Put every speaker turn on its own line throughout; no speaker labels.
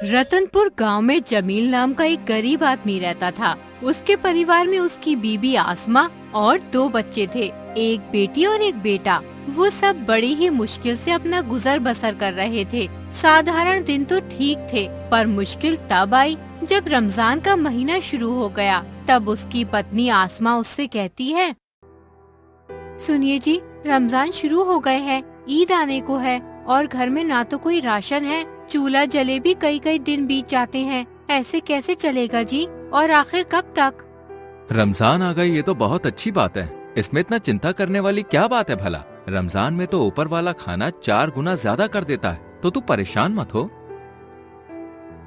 रतनपुर गांव में जमील नाम का एक गरीब आदमी रहता था। उसके परिवार में उसकी बीबी आसमा और 2 बच्चे थे, एक बेटी और एक बेटा। वो सब बड़ी ही मुश्किल से अपना गुजर बसर कर रहे थे। साधारण दिन तो ठीक थे, पर मुश्किल तब आई जब रमजान का महीना शुरू हो गया। तब उसकी पत्नी आसमा उससे कहती है, सुनिए जी, रमजान शुरू हो गए हैं, ईद आने को है और घर में ना तो कोई राशन है, चूल्हा जले भी कई कई दिन बीत जाते हैं। ऐसे कैसे चलेगा जी, और आखिर कब तक?
रमजान आ गई, ये तो बहुत अच्छी बात है। इसमें इतना चिंता करने वाली क्या बात है भला? रमजान में तो ऊपर वाला खाना 4 गुना ज्यादा कर देता है, तो तू परेशान मत हो।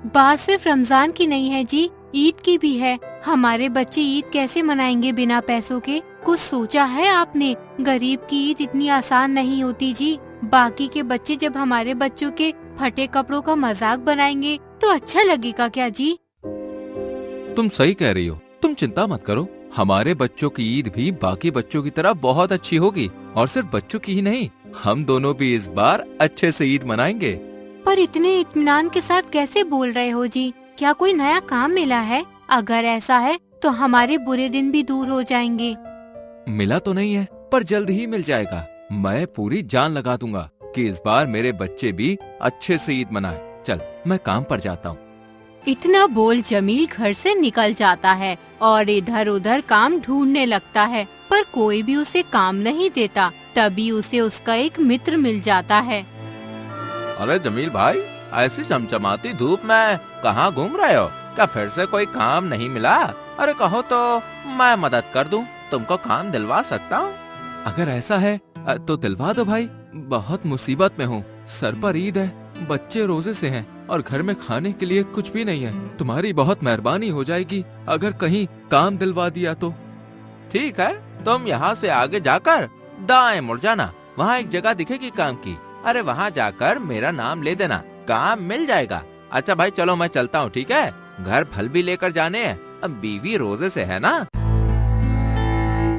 बात सिर्फ रमजान की नहीं है जी, ईद की भी है। हमारे बच्चे ईद कैसे मनाएंगे बिना पैसों के? कुछ सोचा है आपने? गरीब की ईद इतनी आसान नहीं होती जी। बाकी के बच्चे जब हमारे बच्चों के फटे कपड़ों का मजाक बनाएंगे तो अच्छा लगेगा क्या जी?
तुम सही कह रही हो, तुम चिंता मत करो। हमारे बच्चों की ईद भी बाकी बच्चों की तरह बहुत अच्छी होगी, और सिर्फ बच्चों की ही नहीं, हम दोनों भी इस बार अच्छे से ईद मनाएंगे।
पर इतने इत्मीनान के साथ कैसे बोल रहे हो जी? क्या कोई नया काम मिला है? अगर ऐसा है तो हमारे बुरे दिन भी दूर हो जाएंगे।
मिला तो नहीं है, पर जल्द ही मिल जाएगा। मैं पूरी जान लगा दूंगा कि इस बार मेरे बच्चे भी अच्छे से ईद मनाए। चल, मैं काम पर जाता हूँ।
इतना बोल जमील घर से निकल जाता है और इधर उधर काम ढूंढने लगता है, पर कोई भी उसे काम नहीं देता। तभी उसे उसका एक मित्र मिल जाता है।
अरे जमील भाई, ऐसी चमचमाती धूप में कहाँ घूम रहे हो? क्या फिर से कोई काम नहीं मिला? अरे कहो तो मैं मदद कर दूं, तुमको काम दिलवा सकता हूँ। अगर ऐसा है तो दिलवा दो भाई। बहुत मुसीबत में हूँ, सर पर ईद है, बच्चे रोजे से हैं और घर में खाने के लिए कुछ भी नहीं है। तुम्हारी बहुत मेहरबानी हो जाएगी अगर कहीं काम दिलवा दिया तो। ठीक है, तुम यहाँ से आगे जाकर दाएं मुड़ जाना, वहाँ एक जगह दिखेगी काम की। अरे वहाँ जाकर मेरा नाम ले देना, काम मिल जाएगा। अच्छा भाई चलो, मैं चलता हूँ, ठीक है? घर फल भी लेकर जाने हैं, अब बीवी रोजे से है ना।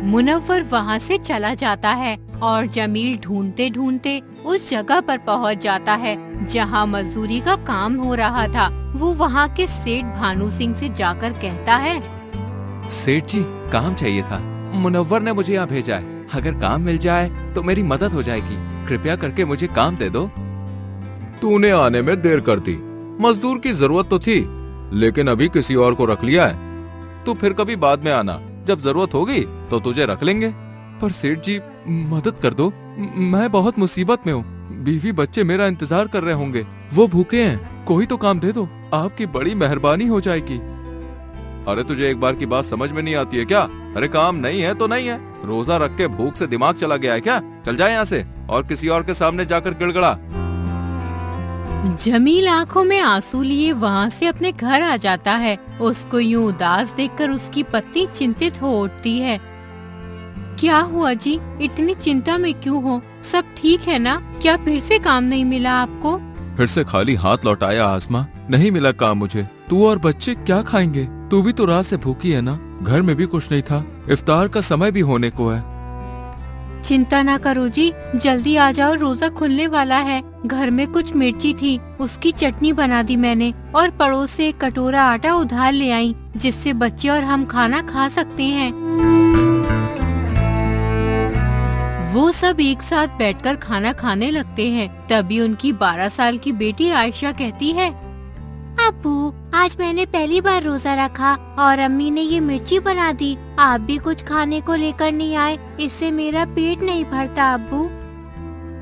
मुनव्वर वहाँ से चला जाता है और जमील ढूंढते ढूंढते उस जगह पर पहुँच जाता है जहाँ मजदूरी का काम हो रहा था। वो वहाँ के सेठ भानु सिंह से जाकर कहता है,
सेठ जी, काम चाहिए था, मुनव्वर ने मुझे यहाँ भेजा है। अगर काम मिल जाए तो मेरी मदद हो जाएगी, कृपया करके मुझे काम दे दो। तूने आने में देर कर दी, मजदूर की जरूरत तो थी, लेकिन अभी किसी और को रख लिया है। तू फिर कभी बाद में आना, जब जरूरत होगी तो तुझे रख लेंगे। पर सेठ जी, मदद कर दो, मैं बहुत मुसीबत में हूँ। बीवी बच्चे मेरा इंतजार कर रहे होंगे, वो भूखे हैं, कोई तो काम दे दो, आपकी बड़ी मेहरबानी हो जाएगी। अरे तुझे एक बार की बात समझ में नहीं आती है क्या? अरे काम नहीं है तो नहीं है, रोजा रख के भूख से दिमाग चला गया है क्या? चल जाए यहाँ से और किसी और के सामने जाकर गिड़गड़ा।
जमील आंखों में आंसू लिए वहाँ से अपने घर आ जाता है। उसको यूं उदास देखकर उसकी पत्नी चिंतित हो उठती है। क्या हुआ जी, इतनी चिंता में क्यों हो? सब ठीक है ना? क्या फिर से काम नहीं मिला आपको?
फिर से खाली हाथ लौटाया आसमा, नहीं मिला काम मुझे। तू और बच्चे क्या खाएंगे? तू भी तो रात से भूखी है ना? घर में भी कुछ नहीं था, इफ्तार का समय भी होने को है।
चिंता ना करो जी, जल्दी आ जाओ, रोजा खुलने वाला है। घर में कुछ मिर्ची थी, उसकी चटनी बना दी मैंने, और पड़ोस से एक कटोरा आटा उधार ले आई, जिससे बच्चे और हम खाना खा सकते हैं। वो सब एक साथ बैठकर खाना खाने लगते हैं। तभी उनकी 12 साल की बेटी आयशा कहती है, अब्बू, आज मैंने पहली बार रोजा रखा और अम्मी ने ये मिर्ची बना दी। आप भी कुछ खाने को लेकर नहीं आए, इससे मेरा पेट नहीं भरता अब्बू।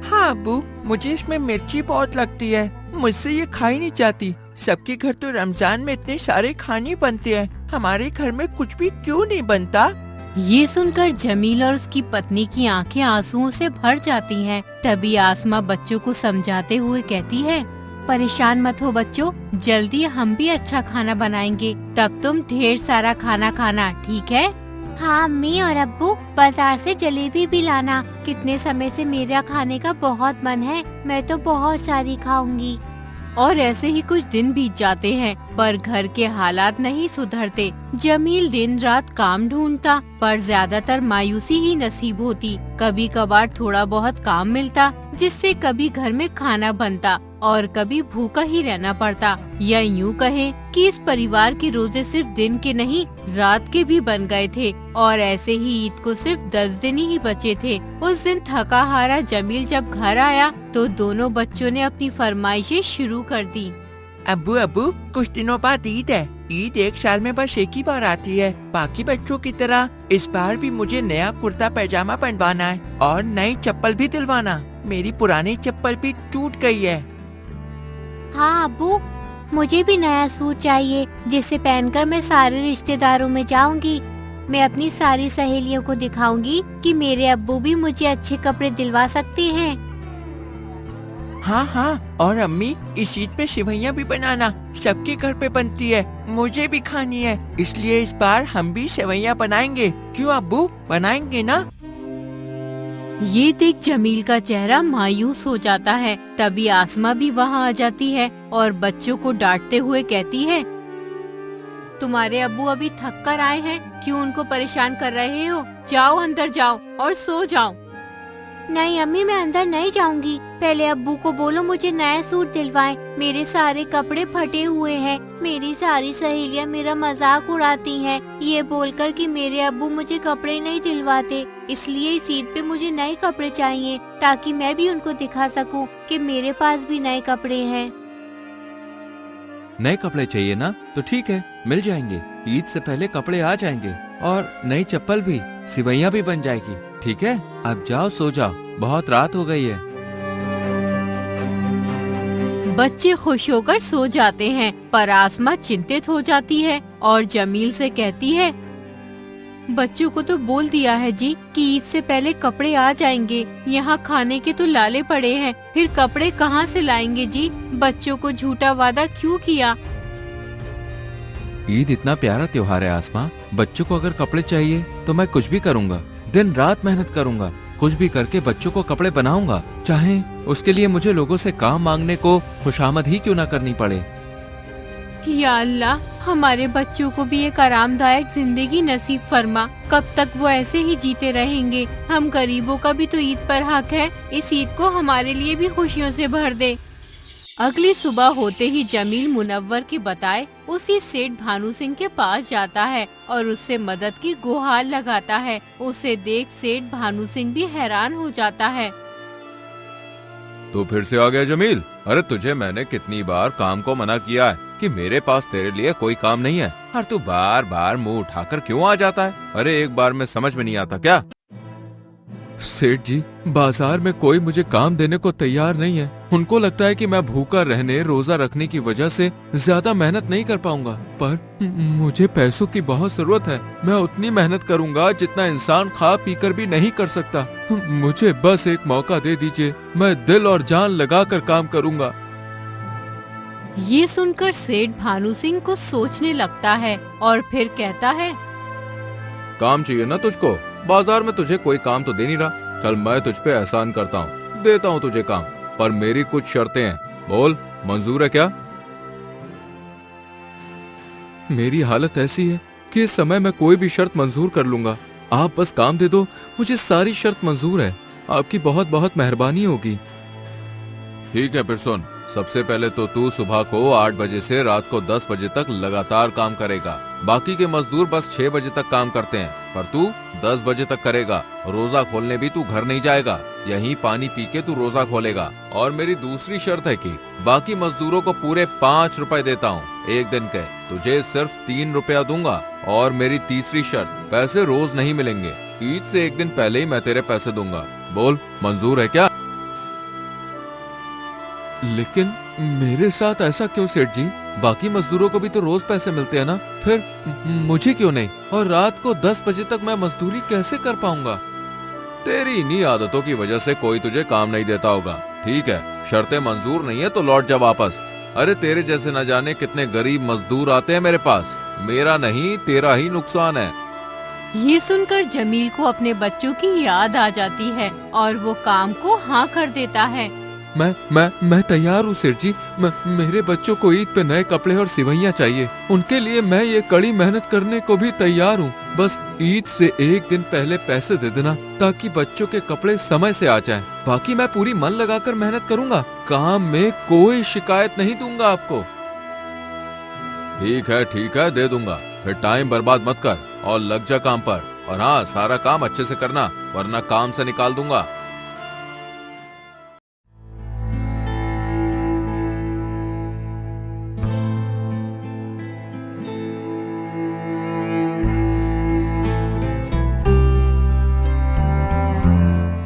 हाँ अब्बू, मुझे इसमें मिर्ची बहुत लगती है, मुझसे ये खाई नहीं जाती। सबके घर तो रमजान में इतने सारे खाने बनते हैं, हमारे घर में कुछ भी क्यों नहीं बनता?
ये सुनकर जमील और उसकी पत्नी की आंखें आंसुओं से भर जाती हैं। तभी आसमा बच्चों को समझाते हुए कहती है, परेशान मत हो बच्चों, जल्दी हम भी अच्छा खाना बनाएंगे, तब तुम ढेर सारा खाना खाना, ठीक है? हाँ अम्मी और अब्बू, बाजार से जलेबी भी लाना, कितने समय से मेरा खाने का बहुत मन है, मैं तो बहुत सारी खाऊंगी। और ऐसे ही कुछ दिन बीत जाते हैं, पर घर के हालात नहीं सुधरते। जमील दिन रात काम ढूंढता, पर ज्यादातर मायूसी ही नसीब होती। कभी कभार थोड़ा बहुत काम मिलता, जिससे कभी घर में खाना बनता, और कभी भूखा ही रहना पड़ता, या यूं कहें कि इस परिवार के रोजे सिर्फ दिन के नहीं रात के भी बन गए थे। और ऐसे ही ईद को सिर्फ 10 दिन ही बचे थे। उस दिन थका हारा जमील जब घर आया तो दोनों बच्चों ने अपनी फरमाइशें शुरू कर दी।
अब्बू अब्बू, कुछ दिनों बाद ईद है। ईद एक साल में बस एक ही बार आती है। बाकी बच्चों की तरह इस बार भी मुझे नया कुर्ता पैजामा बनवाना है और नई चप्पल भी दिलवाना। मेरी पुरानी चप्पल भी टूट गई है।
हाँ अब्बू, मुझे भी नया सूट चाहिए जिसे पहनकर मैं सारे रिश्तेदारों में जाऊंगी। मैं अपनी सारी सहेलियों को दिखाऊंगी कि मेरे अब्बू भी मुझे अच्छे कपड़े दिलवा सकते हैं।
हाँ हाँ, और अम्मी इस ईद पे सेवइयां भी बनाना। सबके घर पे बनती है, मुझे भी खानी है। इसलिए इस बार हम भी सेवइयां बनाएंगे। क्यों अब्बू, बनाएंगे ना?
ये देख जमील का चेहरा मायूस हो जाता है। तभी आसमा भी वहाँ आ जाती है और बच्चों को डांटते हुए कहती है, तुम्हारे अब्बू अभी थक कर आए हैं, क्यों उनको परेशान कर रहे हो? जाओ अंदर जाओ और सो जाओ।
नहीं अम्मी, मैं अंदर नहीं जाऊंगी। पहले अब्बू को बोलो मुझे नया सूट दिलवाएं। मेरे सारे कपड़े फटे हुए हैं। मेरी सारी सहेलियां मेरा मजाक उड़ाती हैं, ये बोलकर कि मेरे अब्बू मुझे कपड़े नहीं दिलवाते। इसलिए इस ईद पे मुझे नए कपड़े चाहिए ताकि मैं भी उनको दिखा सकूं कि मेरे पास भी नए कपड़े हैं।
नए कपड़े चाहिए ना, तो ठीक है, मिल जाएंगे। ईद से पहले कपड़े आ जाएंगे और नई चप्पल भी, सिवैयां भी बन जाएगी। ठीक है, अब जाओ सो जाओ, बहुत रात हो गई है।
बच्चे खुश होकर सो जाते हैं, पर आसमा चिंतित हो जाती है और जमील से कहती है, बच्चों को तो बोल दिया है जी कि ईद से पहले कपड़े आ जाएंगे। यहाँ खाने के तो लाले पड़े हैं, फिर कपड़े कहाँ से लाएंगे जी? बच्चों को झूठा वादा क्यों किया?
ईद इतना प्यारा त्योहार है आसमा, बच्चों को अगर कपड़े चाहिए तो मैं कुछ भी करूँगा। दिन रात मेहनत करूँगा, कुछ भी करके बच्चों को कपड़े बनाऊंगा, चाहे उसके लिए मुझे लोगों से काम मांगने को खुशामद ही क्यों ना करनी पड़े।
या अल्लाह, हमारे बच्चों को भी एक आरामदायक जिंदगी नसीब फरमा। कब तक वो ऐसे ही जीते रहेंगे? हम गरीबों का भी तो ईद पर हक है। इस ईद को हमारे लिए भी खुशियों से भर दे। अगली सुबह होते ही जमील मुनव्वर के बताए उसी सेठ भानु सिंह के पास जाता है और उससे मदद की गुहार लगाता है। उसे देख सेठ भानु सिंह भी हैरान हो जाता है।
तो फिर से आ गया जमील? अरे तुझे मैंने कितनी बार काम को मना किया है कि मेरे पास तेरे लिए कोई काम नहीं है, और तू बार बार मुंह उठाकर क्यों आ जाता है? अरे एक बार में समझ में नहीं आता क्या? सेठ जी, बाजार में कोई मुझे काम देने को तैयार नहीं है। उनको लगता है कि मैं भूखा रहने, रोजा रखने की वजह से ज्यादा मेहनत नहीं कर पाऊंगा, पर मुझे पैसों की बहुत जरूरत है। मैं उतनी मेहनत करूंगा जितना इंसान खा पी कर भी नहीं कर सकता। मुझे बस एक मौका दे दीजिए, मैं दिल और जान लगाकर काम करूंगा।
ये सुनकर सेठ भानु सिंह को सोचने लगता है और फिर कहता है,
काम चाहिए ना तुझको? बाजार में तुझे कोई काम तो दे नहीं रहा। चल मैं तुझ पे एहसान करता हूँ, देता हूँ तुझे काम, पर मेरी कुछ शर्तें हैं। बोल, मंजूर है क्या? मेरी हालत ऐसी है कि इस समय मैं कोई भी शर्त मंजूर कर लूंगा। आप बस काम दे दो, मुझे सारी शर्त मंजूर है। आपकी बहुत बहुत मेहरबानी होगी। ठीक है, फिर सुन। सबसे पहले तो तू सुबह को 8 बजे से रात को 10 बजे तक लगातार काम करेगा। बाकी के मजदूर बस 6 बजे तक काम करते हैं, पर तू 10 बजे तक करेगा। रोजा खोलने भी तू घर नहीं जाएगा, यहीं पानी पी के तू रोजा खोलेगा। और मेरी दूसरी शर्त है कि बाकी मजदूरों को पूरे 5 रुपए देता हूँ एक दिन के, तुझे सिर्फ 3 रुपया दूंगा। और मेरी तीसरी शर्त, पैसे रोज नहीं मिलेंगे, ईद से एक दिन पहले ही मैं तेरे पैसे दूंगा। बोल, मंजूर है क्या? लेकिन मेरे साथ ऐसा क्यों सेठ जी? बाकी मजदूरों को भी तो रोज पैसे मिलते हैं ना, फिर मुझे क्यों नहीं? और रात को 10 बजे तक मैं मजदूरी कैसे कर पाऊंगा? तेरी इन्हीं आदतों की वजह से कोई तुझे काम नहीं देता होगा। ठीक है, शर्तें मंजूर नहीं है तो लौट जा वापस। अरे तेरे जैसे न जाने कितने गरीब मजदूर आते हैं मेरे पास। मेरा नहीं, तेरा ही नुकसान है।
ये सुनकर जमील को अपने बच्चों की याद आ जाती है और वो काम को हाँ कर देता है।
मैं तैयार हूँ सेठ जी। मेरे बच्चों को ईद पे नए कपड़े और सिवैयाँ चाहिए। उनके लिए मैं ये कड़ी मेहनत करने को भी तैयार हूँ। बस ईद से एक दिन पहले पैसे दे देना ताकि बच्चों के कपड़े समय से आ जाएं। बाकी मैं पूरी मन लगाकर मेहनत करूँगा। काम में कोई शिकायत नहीं दूंगा आपको। ठीक है दे दूंगा। फिर टाइम बर्बाद मत कर और लग जा काम पर। और हाँ, सारा काम अच्छे से करना वरना काम से निकाल दूंगा।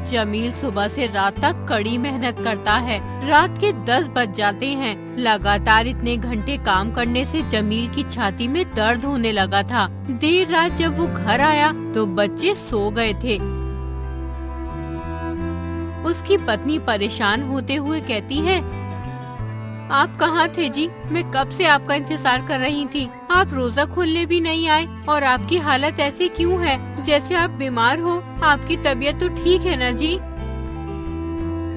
जमील सुबह से रात तक कड़ी मेहनत करता है। रात के 10 बज जाते हैं। लगातार इतने घंटे काम करने से जमील की छाती में दर्द होने लगा था। देर रात जब वो घर आया तो बच्चे सो गए थे। उसकी पत्नी परेशान होते हुए कहती है, आप कहाँ थे जी? मैं कब से आपका इंतजार कर रही थी। आप रोजा खोलने भी नहीं आए और आपकी हालत ऐसी क्यों है जैसे आप बीमार हो? आपकी तबीयत तो ठीक है ना जी?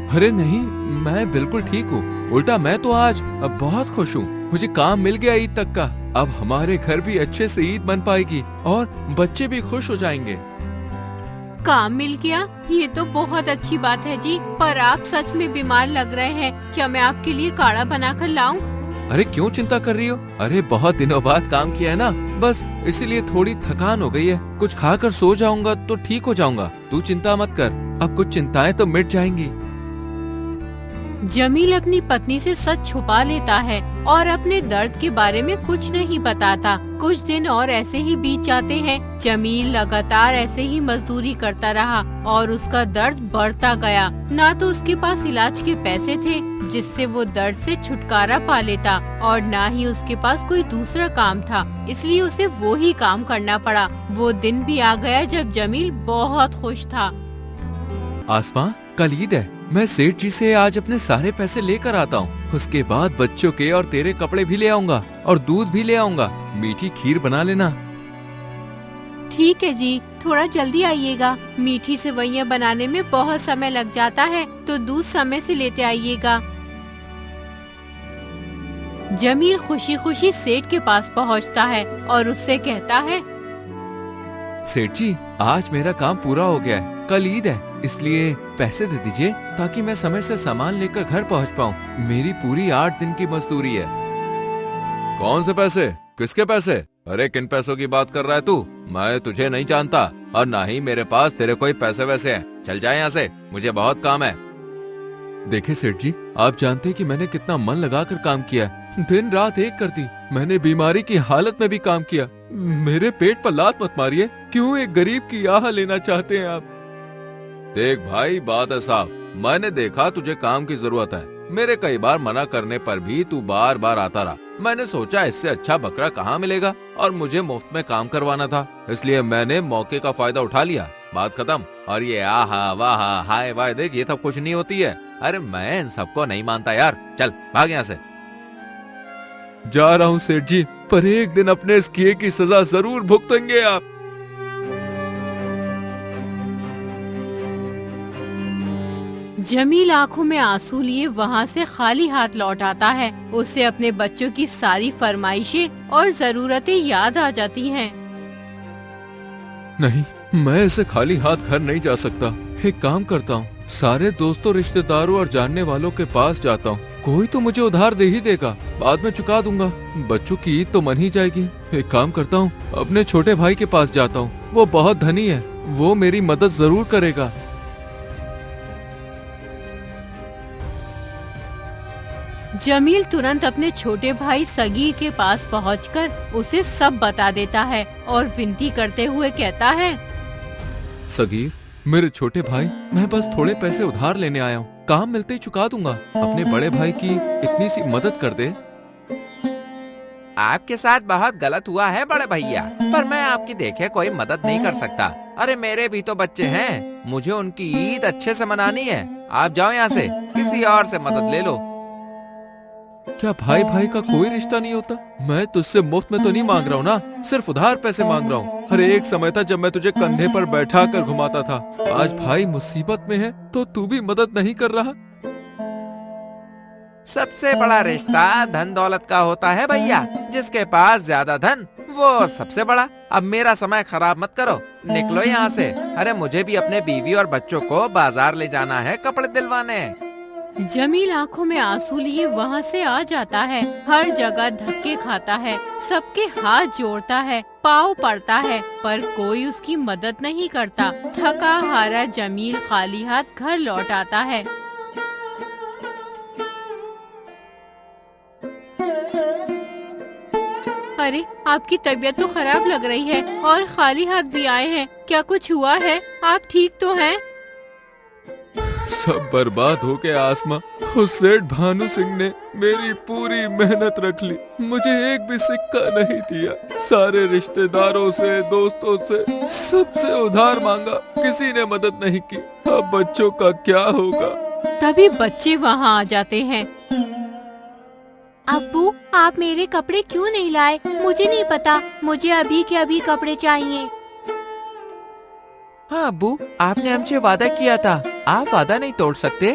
अरे नहीं, मैं बिल्कुल ठीक हूँ। उल्टा मैं तो आज अब बहुत खुश हूँ। मुझे काम मिल गया ईद तक का। अब हमारे घर भी अच्छे से ईद बन पाएगी और बच्चे भी खुश हो जाएंगे।
काम मिल गया? ये तो बहुत अच्छी बात है जी। पर आप सच में बीमार लग रहे हैं। क्या मैं आपके लिए काढ़ा बनाकर लाऊं?
अरे क्यों चिंता कर रही हो? अरे बहुत दिनों बाद काम किया है ना, बस इसीलिए थोड़ी थकान हो गई है। कुछ खाकर सो जाऊंगा तो ठीक हो जाऊंगा। तू चिंता मत कर, अब कुछ चिंताएं तो मिट जाएंगी।
जमील अपनी पत्नी से सच छुपा लेता है और अपने दर्द के बारे में कुछ नहीं बताता। कुछ दिन और ऐसे ही बीत जाते हैं। जमील लगातार ऐसे ही मजदूरी करता रहा और उसका दर्द बढ़ता गया। ना तो उसके पास इलाज के पैसे थे जिससे वो दर्द से छुटकारा पा लेता और ना ही उसके पास कोई दूसरा काम था, इसलिए उसे वो ही काम करना पड़ा। वो दिन भी आ गया जब जमील बहुत खुश था।
आसमां, कल ईद है। मैं सेठ जी से आज अपने सारे पैसे लेकर आता हूँ। उसके बाद बच्चों के और तेरे कपड़े भी ले आऊंगा और दूध भी ले आऊंगा। मीठी खीर बना लेना।
ठीक है जी, थोड़ा जल्दी आइएगा। मीठी सेवइयां बनाने में बहुत समय लग जाता है, तो दूध समय से लेते आइएगा। जमील खुशी खुशी सेठ के पास पहुंचता है और उससे कहता है,
सेठ जी, आज मेरा काम पूरा हो गया है। कल ईद है, इसलिए पैसे दे दीजिए ताकि मैं समय से सामान लेकर घर पहुंच पाऊं। मेरी पूरी 8 दिन की मजदूरी है। कौन से पैसे? किसके पैसे? अरे किन पैसों की बात कर रहा है तू? मैं तुझे नहीं जानता और ना ही मेरे पास तेरे कोई पैसे वैसे हैं। चल जाए यहाँ से, मुझे बहुत काम है। देखिए सेठ जी, आप जानते हैं कि मैंने कितना मन लगाकर काम किया है। दिन रात एक कर दी। मैंने बीमारी की हालत में भी काम किया। मेरे पेट पर लात मत मारिए। क्यों एक गरीब की आह लेना चाहते हैं आप? देख भाई, बात है साफ। मैंने देखा तुझे काम की जरूरत है। मेरे कई बार मना करने पर भी तू बार बार आता रहा। मैंने सोचा इससे अच्छा बकरा कहाँ मिलेगा और मुझे मुफ्त में काम करवाना था, इसलिए मैंने मौके का फायदा उठा लिया। बात खत्म। और ये आहा वाह हाय वाह देख, ये सब कुछ नहीं होती है। अरे मैं इन सबको नहीं मानता यार। चल भाग यहाँ से। जा रहा हूँ सेठ जी, पर एक दिन अपने इस किए की सजा जरूर भुगतेंगे आप।
जमील आंखों में आंसू लिए वहाँ से खाली हाथ लौट आता है। उसे अपने बच्चों की सारी फरमाइशें और जरूरतें याद आ जाती हैं।
नहीं, मैं ऐसे खाली हाथ घर नहीं जा सकता। एक काम करता हूँ, सारे दोस्तों, रिश्तेदारों और जानने वालों के पास जाता हूँ। कोई तो मुझे उधार दे ही देगा, बाद में चुका दूंगा। बच्चों की ईद तो मन ही जाएगी। एक काम करता हूँ, अपने छोटे भाई के पास जाता हूँ। वो बहुत धनी है, वो मेरी मदद जरूर करेगा।
जमील तुरंत अपने छोटे भाई सगीर के पास पहुंचकर उसे सब बता देता है और विनती करते हुए कहता है,
सगीर, मेरे छोटे भाई, मैं बस थोड़े पैसे उधार लेने आया हूँ। काम मिलते ही चुका दूंगा। अपने बड़े भाई की इतनी सी मदद कर दे।
आपके साथ बहुत गलत हुआ है बड़े भैया, पर मैं आपकी देखे कोई मदद नहीं कर सकता। अरे मेरे भी तो बच्चे हैं, मुझे उनकी ईद अच्छे से मनानी है। आप जाओ यहाँ से, किसी और से मदद ले लो।
क्या भाई भाई का कोई रिश्ता नहीं होता? मैं तुझसे मुफ्त में तो नहीं मांग रहा हूँ ना, सिर्फ उधार पैसे मांग रहा हूँ। हर एक समय था जब मैं तुझे कंधे पर बैठा कर घुमाता था। आज भाई मुसीबत में है तो तू भी मदद नहीं कर रहा।
सबसे बड़ा रिश्ता धन दौलत का होता है भैया। जिसके पास ज्यादा धन वो सबसे बड़ा। अब मेरा समय खराब मत करो, निकलो यहाँ से। अरे मुझे भी अपने बीवी और बच्चों को बाजार ले जाना है कपड़े दिलवाने।
जमील आंखों में आंसू लिए वहाँ से आ जाता है। हर जगह धक्के खाता है, सबके हाथ जोड़ता है, पाँव पड़ता है, पर कोई उसकी मदद नहीं करता। थका हारा जमील खाली हाथ घर लौट आता है। अरे आपकी तबीयत तो खराब लग रही है और खाली हाथ भी आए हैं, क्या कुछ हुआ है? आप ठीक तो हैं?
सब बर्बाद हो गया आसमा। उस सेठ भानु सिंह ने मेरी पूरी मेहनत रख ली, मुझे एक भी सिक्का नहीं दिया। सारे रिश्तेदारों से, दोस्तों से, सबसे उधार मांगा, किसी ने मदद नहीं की। अब बच्चों का क्या होगा?
तभी बच्चे वहाँ आ जाते हैं।
अब्बू, आप मेरे कपड़े क्यों नहीं लाए? मुझे नहीं पता, मुझे अभी के अभी कपड़े चाहिए।
हाँ अब्बू, आपने हमसे वादा किया था, आप वादा नहीं तोड़ सकते।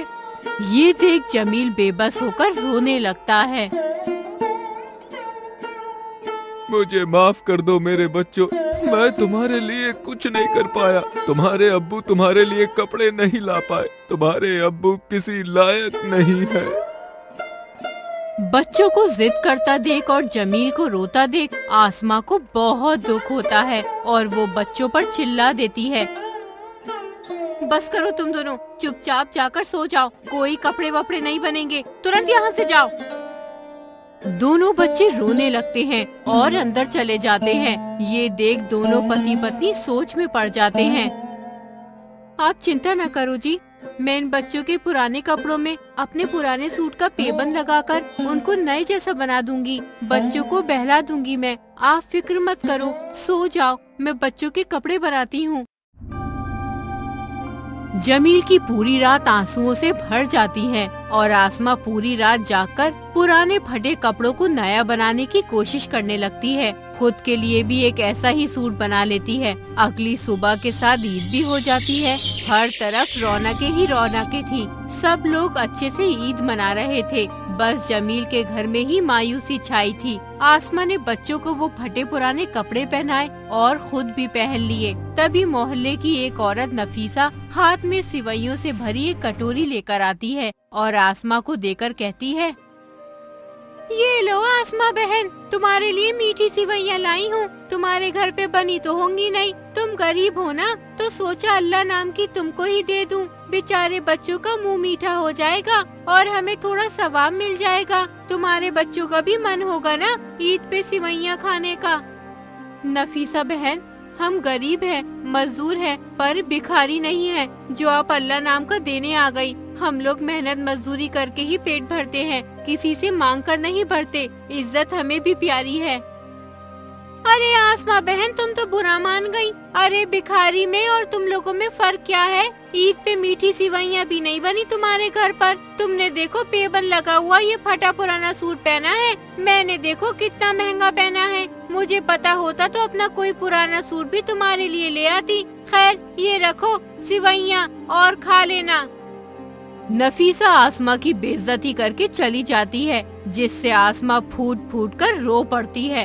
ये देख जमील बेबस होकर रोने लगता है।
मुझे माफ कर दो मेरे बच्चों, मैं तुम्हारे लिए कुछ नहीं कर पाया। तुम्हारे अब्बू तुम्हारे लिए कपड़े नहीं ला पाए, तुम्हारे अब्बू किसी लायक नहीं है।
बच्चों को जिद करता देख और जमील को रोता देख आसमा को बहुत दुख होता है और वो बच्चों पर चिल्ला देती है। बस करो तुम दोनों, चुपचाप जाकर सो जाओ, कोई कपड़े वपड़े नहीं बनेंगे, तुरंत यहाँ से जाओ। दोनों बच्चे रोने लगते हैं और अंदर चले जाते हैं। ये देख दोनों पति पत्नी सोच में पड़ जाते हैं। आप चिंता न करो जी, मैं इन बच्चों के पुराने कपड़ों में अपने पुराने सूट का पेबंद लगाकर उनको नए जैसा बना दूंगी। बच्चों को बहला दूंगी मैं, आप फिक्र मत करो, सो जाओ, मैं बच्चों के कपड़े बनाती हूँ। जमील की पूरी रात आंसुओं से भर जाती है और आसमा पूरी रात जागकर पुराने फटे कपड़ों को नया बनाने की कोशिश करने लगती है। खुद के लिए भी एक ऐसा ही सूट बना लेती है। अगली सुबह के साथ ईद भी हो जाती है। हर तरफ रौनकें ही रौनकें थी। सब लोग अच्छे से ईद मना रहे थे, बस जमील के घर में ही मायूसी छाई थी। आसमा ने बच्चों को वो फटे पुराने कपड़े पहनाए और खुद भी पहन लिए। तभी मोहल्ले की एक औरत नफीसा हाथ में सिवैयों से भरी एक कटोरी लेकर आती है और आसमा को देकर कहती है, ये लो आसमा बहन, तुम्हारे लिए मीठी सिवैयाँ लाई हूँ। तुम्हारे घर पे बनी तो होंगी नहीं, तुम गरीब हो ना, तो सोचा अल्लाह नाम की तुमको ही दे दूँ। बेचारे बच्चों का मुंह मीठा हो जाएगा और हमें थोड़ा सवाब मिल जाएगा। तुम्हारे बच्चों का भी मन होगा ना ईद पे सिवैयाँ खाने का। नफीसा बहन, हम गरीब हैं, मजदूर हैं, पर भिखारी नहीं है जो आप अल्लाह नाम का देने आ गई। हम लोग मेहनत मजदूरी करके ही पेट भरते हैं, किसी से मांग कर नहीं भरते। इज्जत हमें भी प्यारी है। अरे आसमा बहन, तुम तो बुरा मान गई। अरे भिखारी में और तुम लोगों में फर्क क्या है? ईद पे मीठी सिवैयाँ भी नहीं बनी तुम्हारे घर पर। तुमने देखो पेबंद लगा हुआ ये फटा पुराना सूट पहना है, मैंने देखो कितना महंगा पहना है। मुझे पता होता तो अपना कोई पुराना सूट भी तुम्हारे लिए ले आती। खैर ये रखो सिवैयाँ और खा लेना। नफीसा आसमा की बेइज्जती करके चली जाती है, जिससे आसमा फूट फूट कर रो पड़ती है।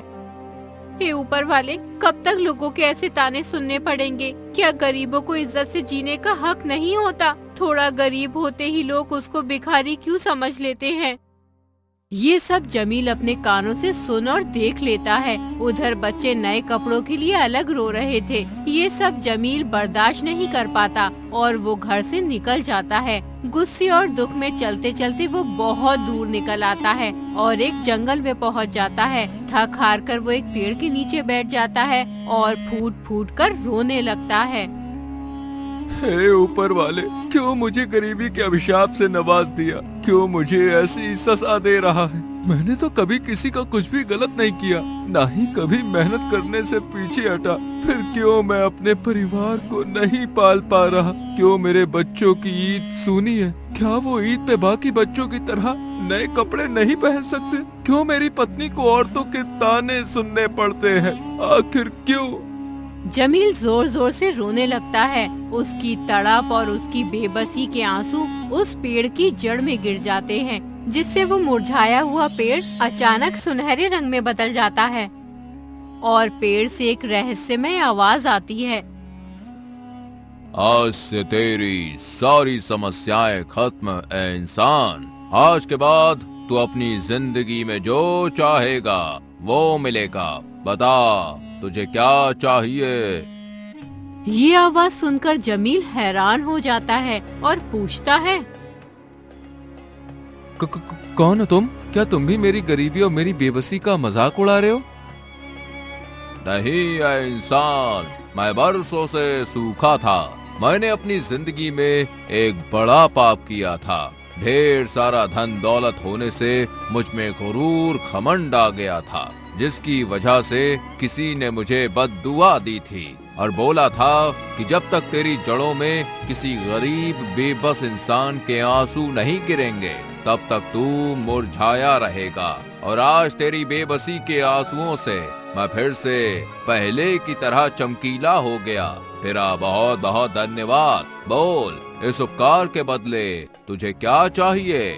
हे ऊपर वाले, कब तक लोगों के ऐसे ताने सुनने पड़ेंगे? क्या गरीबों को इज्जत से जीने का हक नहीं होता? थोड़ा गरीब होते ही लोग उसको भिखारी क्यों समझ लेते हैं? ये सब जमील अपने कानों से सुन और देख लेता है। उधर बच्चे नए कपड़ों के लिए अलग रो रहे थे। ये सब जमील बर्दाश्त नहीं कर पाता और वो घर से निकल जाता है। गुस्से और दुख में चलते चलते वो बहुत दूर निकल आता है और एक जंगल में पहुंच जाता है। थक हार कर वो एक पेड़ के नीचे बैठ जाता है और फूट फूट कर रोने लगता है।
हे ऊपर वाले, क्यों मुझे गरीबी के अभिशाप से नवाज दिया? क्यों मुझे ऐसी सजा दे रहा है? मैंने तो कभी किसी का कुछ भी गलत नहीं किया, ना ही कभी मेहनत करने से पीछे हटा। फिर क्यों मैं अपने परिवार को नहीं पाल पा रहा? क्यों मेरे बच्चों की ईद सूनी है? क्या वो ईद पे बाकी बच्चों की तरह नए कपड़े नहीं पहन सकते? क्यों मेरी पत्नी को औरतों के ताने सुनने पड़ते हैं? आखिर क्यों?
जमील जोर जोर से रोने लगता है। उसकी तड़प और उसकी बेबसी के आंसू उस पेड़ की जड़ में गिर जाते हैं। जिससे वो मुरझाया हुआ पेड़ अचानक सुनहरे रंग में बदल जाता है और पेड़ से एक रहस्यमय आवाज आती है।
आज से तेरी सारी समस्याएं खत्म ए इंसान। आज के बाद तू अपनी जिंदगी में जो चाहेगा वो मिलेगा। बता तुझे क्या चाहिए?
ये आवाज सुनकर जमील हैरान हो जाता है और पूछता है,
कौन हो तुम? क्या तुम भी मेरी गरीबी और मेरी बेबसी का मजाक उड़ा रहे हो? नहीं ऐ इंसान, मैं बरसों से सूखा था। मैंने अपनी जिंदगी में एक बड़ा पाप किया था। ढेर सारा धन दौलत होने से मुझ में गुरूर घमंड आ गया था, जिसकी वजह से किसी ने मुझे बद्दुआ दी थी और बोला था कि जब तक तेरी जड़ों में किसी गरीब बेबस इंसान के आंसू नहीं गिरेंगे तब तक तू मुरझाया रहेगा। और आज तेरी बेबसी के आंसुओं से मैं फिर से पहले की तरह चमकीला हो गया। तेरा बहुत बहुत धन्यवाद। बोल, इस उपकार के बदले तुझे क्या चाहिए?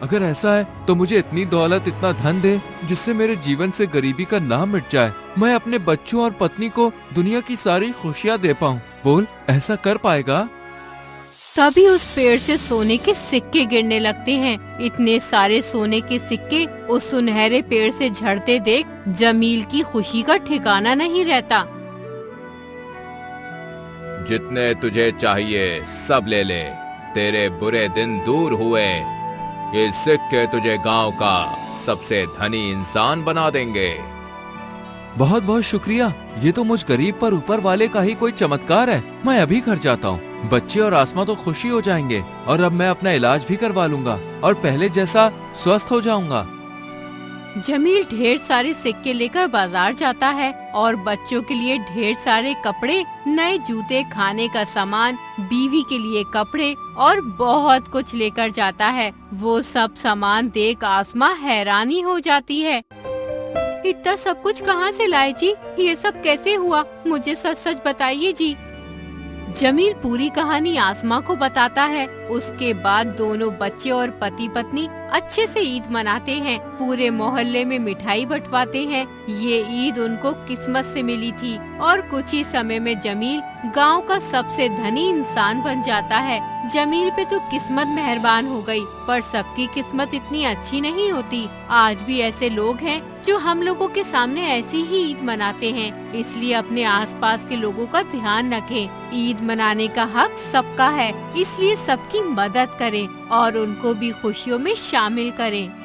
अगर ऐसा है तो मुझे इतनी दौलत, इतना धन दे जिससे मेरे जीवन से गरीबी का नाम मिट जाए। मैं अपने बच्चों और पत्नी को दुनिया की सारी खुशियां दे पाऊं। बोल, ऐसा कर पाएगा?
तभी उस पेड़ से सोने के सिक्के गिरने लगते हैं। इतने सारे सोने के सिक्के उस सुनहरे पेड़ से झड़ते देख जमील की खुशी का ठिकाना नहीं रहता।
जितने तुझे चाहिए सब ले ले। तेरे बुरे दिन दूर हुए। ये सिक्के तुझे गांव का सबसे धनी इंसान बना देंगे। बहुत बहुत शुक्रिया। ये तो मुझ गरीब पर ऊपर वाले का ही कोई चमत्कार है। मैं अभी घर जाता हूँ। बच्चे और आसमा तो खुशी हो जाएंगे और अब मैं अपना इलाज भी करवा लूंगा और पहले जैसा स्वस्थ हो जाऊंगा।
जमील ढेर सारे सिक्के लेकर बाजार जाता है और बच्चों के लिए ढेर सारे कपड़े, नए जूते, खाने का सामान, बीवी के लिए कपड़े और बहुत कुछ लेकर जाता है। वो सब सामान देख आसमा हैरानी हो जाती है। इतना सब कुछ कहाँ से लाए जी? ये सब कैसे हुआ? मुझे सच सच बताइए जी। जमील पूरी कहानी आसमा को बताता है। उसके बाद दोनों बच्चे और पति पत्नी अच्छे से ईद मनाते हैं। पूरे मोहल्ले में मिठाई बंटवाते हैं। ये ईद उनको किस्मत से मिली थी और कुछ ही समय में जमील गांव का सबसे धनी इंसान बन जाता है। जमील पे तो किस्मत मेहरबान हो गई, पर सबकी किस्मत इतनी अच्छी नहीं होती। आज भी ऐसे लोग हैं जो हम लोगों के सामने ऐसी ही ईद मनाते हैं। इसलिए अपने आसपास के लोगों का ध्यान रखें। ईद मनाने का हक सबका है, इसलिए सबकी मदद करें और उनको भी खुशियों में शामिल करें।